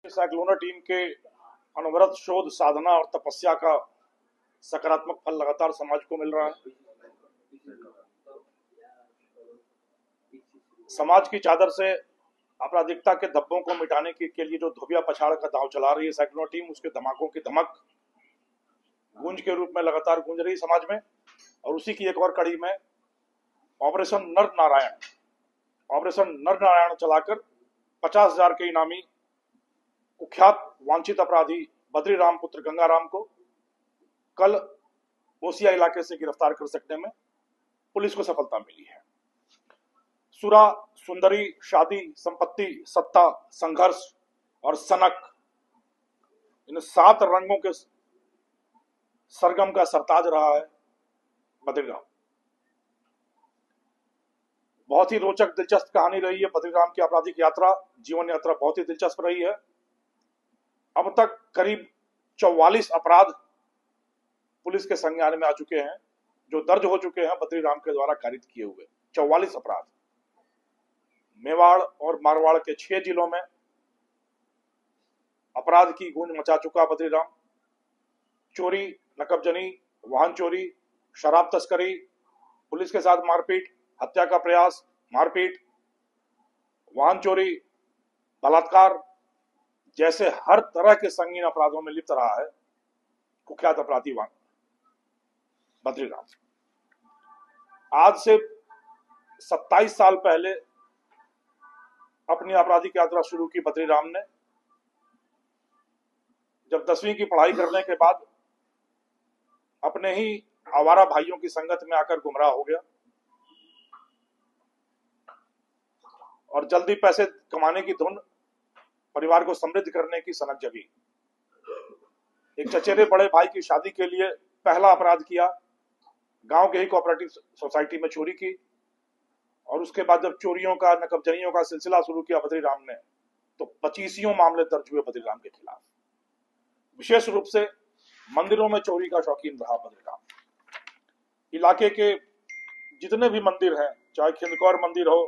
साइक्लोना team के अनवरत शोध साधना और तपस्या का सकारात्मक फल लगातार समाज को मिल रहा है। समाज की चादर से आपराधिकता के धब्बों को मिटाने के लिए जो धोबिया पछाड़ का दांव चला रही है साइक्लोना टीम, उसके धमाकों की धमक गूंज के रूप में लगातार गूंज रही समाज में। और उसी की एक और कड़ी में ऑपरेशन नर नारायण चलाकर 50,000 के इनामी कुख्यात वांछित अपराधी बद्रीराम पुत्र गंगाराम को कल ओसिया इलाके से गिरफ्तार कर सकने में पुलिस को सफलता मिली है। सुरा, सुंदरी, शादी, संपत्ति, सत्ता, संघर्ष और सनक, इन 7 रंगों के सरगम का सरताज रहा है बद्रीराम। बहुत ही रोचक दिलचस्प कहानी रही है बद्रीराम की आपराधिक यात्रा, जीवन यात्रा बहुत ही दिलचस्प रही है। अब तक करीब 44 अपराध पुलिस के संज्ञान में आ चुके हैं, जो दर्ज हो चुके हैं बद्रीराम के द्वारा कारित किए हुए 44 अपराध। मेवाड़ और मारवाड़ के 6 जिलों में अपराध की गूंज मचा चुका बद्रीराम। चोरी, नकबजनी, वाहन चोरी, शराब तस्करी, पुलिस के साथ मारपीट, हत्या का प्रयास, मारपीट, वाहन चोरी, बलात्कार जैसे हर तरह के संगीन अपराधों में लिप्त रहा है कुख्यात अपराधी बद्रीराम। आज से 27 साल पहले अपनी आपराधिक यात्रा शुरू की बद्रीराम ने। जब 10वीं की पढ़ाई करने के बाद अपने ही आवारा भाइयों की संगत में आकर गुमराह हो गया और जल्दी पैसे कमाने की धुन, परिवार को समृद्ध करने की सनक जगी। एक चचेरे बड़े भाई की शादी के लिए पहला अपराध किया, गांव के ही कोऑपरेटिव सोसाइटी में चोरी की। और उसके बाद जब चोरियों का, नकबजनियों का सिलसिला शुरू किया बद्रीराम ने, तो 25 मामले दर्ज हुए बद्रीराम के खिलाफ। विशेष रूप से मंदिरों में चोरी का शौकीन रहा बद्रीराम। इलाके के जितने भी मंदिर हैं, चाहे खिंदकौर मंदिर हो,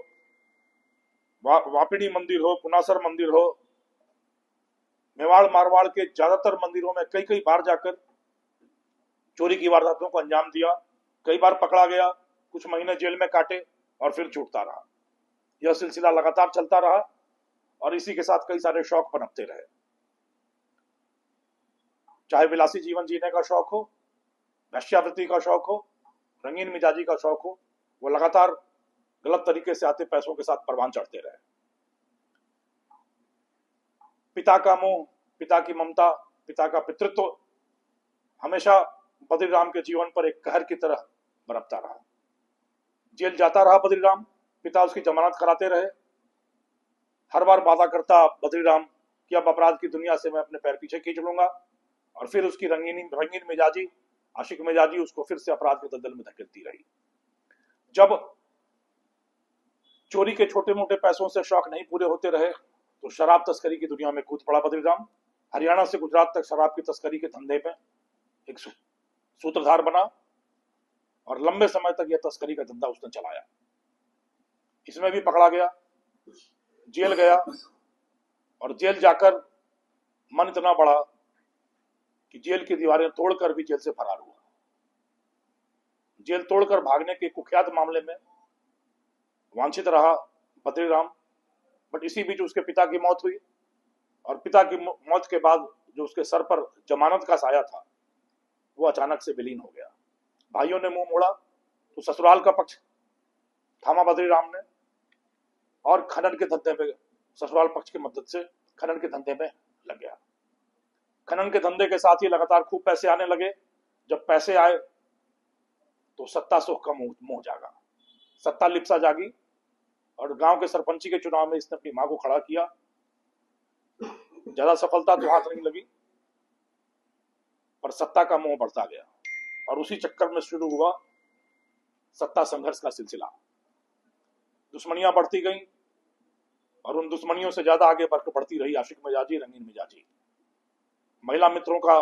वापिड़ी मंदिर हो, पुनासर मंदिर हो, मेवाड़ मारवाड़ के ज्यादातर मंदिरों में कई बार जाकर चोरी की वारदातों को अंजाम दिया। कई बार पकड़ा गया, कुछ महीने जेल में काटे और फिर छूटता रहा। यह सिलसिला लगातार चलता रहा और इसी के साथ कई सारे शौक पनपते रहे। चाहे विलासी जीवन जीने का शौक हो, वेश्यावृत्ति का शौक हो, रंगीन मिजाजी का शौक हो, वो लगातार गलत तरीके से आते पैसों के साथ परवान चढ़ते रहे। पिता का मोह, पिता की ममता, पिता का पितृत्व हमेशा बद्रीराम के जीवन पर एक कहर की तरह बरपता रहा। जेल जाता रहा बद्रीराम, पिता उसकी जमानत कराते रहे। हर बार वादा करता बद्रीराम कि अब अपराध की दुनिया से मैं अपने पैर पीछे खींच लूंगा, और फिर उसकी रंगीन मिजाजी, आशिक मिजाजी उसको फिर से अपराध के दलदल में धकेलती रही। जब चोरी के छोटे मोटे पैसों से शौक नहीं पूरे होते रहे तो शराब तस्करी की दुनिया में कूद पड़ा बद्रीराम। हरियाणा से गुजरात तक शराब की तस्करी के धंधे में एक सूत्रधार बना और लंबे समय तक यह तस्करी का धंधा उसने चलाया। इसमें भी पकड़ा गया, जेल गया, और जेल जाकर मन इतना बढ़ा कि जेल की दीवारें तोड़कर भी जेल से फरार हुआ। जेल तोड़कर भागने के कुख्यात मामले में वांछित रहा बद्रीराम। बट इसी बीच उसके पिता की मौत हुई, और पिता की मौत के बाद जो उसके सर पर जमानत का साया था वो अचानक से विलीन हो गया। भाइयों ने मुंह मोड़ा तो ससुराल का पक्ष थामा बद्रीराम ने, और खनन के धंधे में ससुराल पक्ष की मदद से खनन के धंधे में लग गया। खनन के धंधे के साथ ही लगातार खूब पैसे आने लगे। जब पैसे आए तो सत्ता सुख का मोह जागा, सत्ता लिप्सा जागी, और गांव के सरपंची के चुनाव में इसने अपनी मां को खड़ा किया। ज्यादा सफलता तो हाथ नहीं लगी, पर सत्ता का मोह बढ़ता गया, और उसी चक्कर में शुरू हुआ सत्ता संघर्ष का सिलसिला। दुश्मनियां बढ़ती गईं, और उन दुश्मनियों से ज्यादा आगे बढ़ती रही आशिक मिजाजी, रंगीन मिजाजी। महिला मित्रों का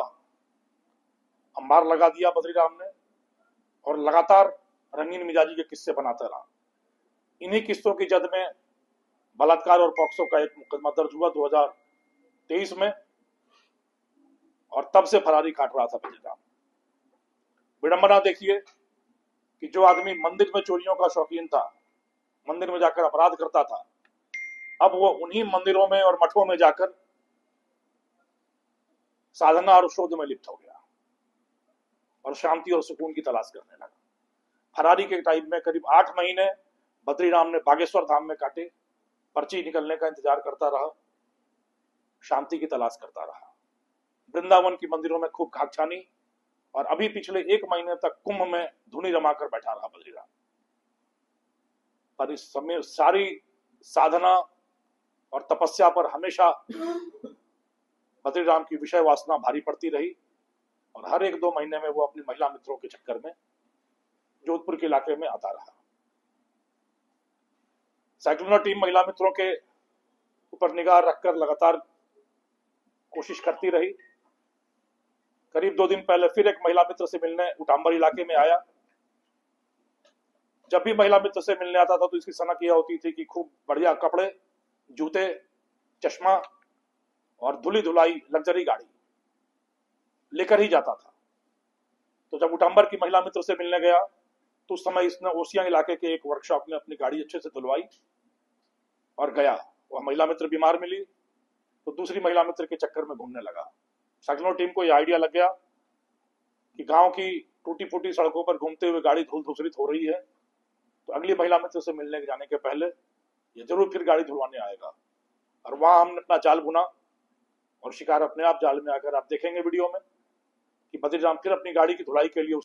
अंबार लगा दिया बद्रीराम ने, और लगातार रंगीन मिजाजी के किस्से बनाता रहा। इन्हीं किस्सों की जद में बलात्कार और पॉक्सो का एक मुकदमा दर्ज हुआ 2000 2023 में, और तब से फरारी काट रहा था बद्रीराम। विडंबना देखिए कि जो आदमी मंदिर में चोरियों का शौकीन था, मंदिर में जाकर अपराध करता था, अब वो उन्हीं मंदिरों में और मठों में जाकर साधना और शोध में लिप्त हो गया और शांति और सुकून की तलाश करने लगा। फरारी के टाइम में करीब 8 महीने बद्रीराम ने बागेश्वर धाम में काटे, पर्ची निकलने का इंतजार करता रहा, शांति की तलाश करता रहा। वृंदावन की मंदिरों में खूब खाक छानी, और अभी पिछले 1 महीने तक कुंभ में धुनी रमाकर बैठा रहा बद्रीराम। पर इस समय सारी साधना और तपस्या पर हमेशा बद्रीराम की विषय वासना भारी पड़ती रही, और हर 1-2 महीने में वो अपनी महिला मित्रों के चक्कर में जोधपुर के इलाके में आता रहा। साइक्लोनर टीम महिला मित्रों के ऊपर निगाह रखकर लगातार कोशिश करती रही। करीब 2 दिन पहले फिर एक महिला मित्र से मिलने उटाम्बर इलाके में आया। जब भी महिला मित्र से मिलने आता था तो इसकी सनक यह होती थी कि खूब बढ़िया कपड़े, जूते, चश्मा और धुली धुलाई लग्जरी गाड़ी लेकर ही जाता था। तो जब उटाम्बर की महिला मित्र से मिलने गया तो उस समय इसने ओसियां इलाके के एक वर्कशॉप में अपनी गाड़ी अच्छे से धुलवाई और गया। वह महिला मित्र बीमार मिली तो दूसरी महिला मित्र के चक्कर में घूमने लगा। साइक्लोनर टीम को यह आइडिया लग गया कि गांव की टूटी फूटी सड़कों पर घूमते हुए गाड़ी धूल धूसरित हो रही है, तो अगली महिला मित्र से मिलने जाने के पहले ये जरूर फिर गाड़ी धुलवाने आएगा। और वहां हमने अपना जाल बुना और शिकार अपने आप जाल में आकर, आप देखेंगे वीडियो में कि बद्रीराम फिर अपनी गाड़ी की धुलाई के लिए